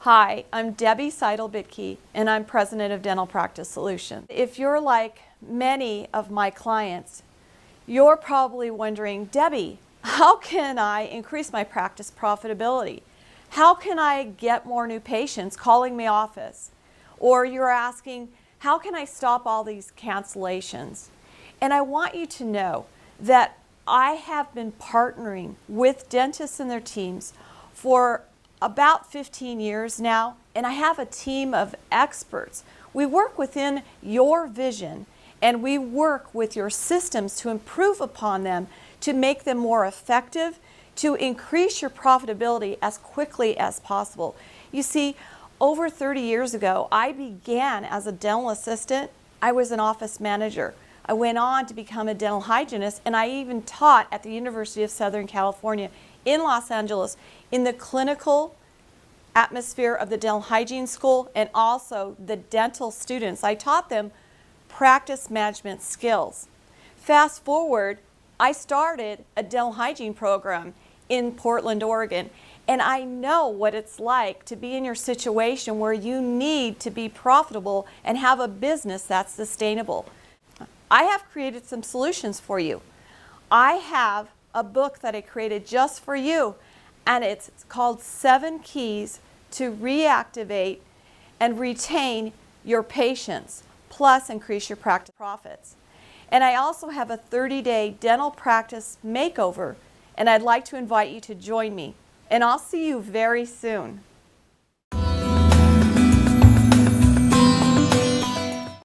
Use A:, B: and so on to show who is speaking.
A: Hi, I'm Debbie Seidel-Bitke, and I'm president of Dental Practice Solutions. If you're like many of my clients, you're probably wondering, Debbie, how can I increase my practice profitability? How can I get more new patients calling my office? Or you're asking, how can I stop all these cancellations? And I want you to know that I have been partnering with dentists and their teams for about 15 years now, and I have a team of experts. We work within your vision, and we work with your systems to improve upon them, to make them more effective, to increase your profitability as quickly as possible. You see, over 30 years ago, I began as a dental assistant. I was an office manager. I went on to become a dental hygienist, and I even taught at the University of Southern California in Los Angeles in the clinical atmosphere of the dental hygiene school, and also the dental students. I taught them practice management skills. Fast forward, I started a dental hygiene program in Portland, Oregon, and I know what it's like to be in your situation where you need to be profitable and have a business that's sustainable. I have created some solutions for you. I have a book that I created just for you, and it's called 7 Keys to Reactivate and Retain Your Patients, plus increase your practice profits. And I also have a 30-day dental practice makeover, and I'd like to invite you to join me. And I'll see you very soon.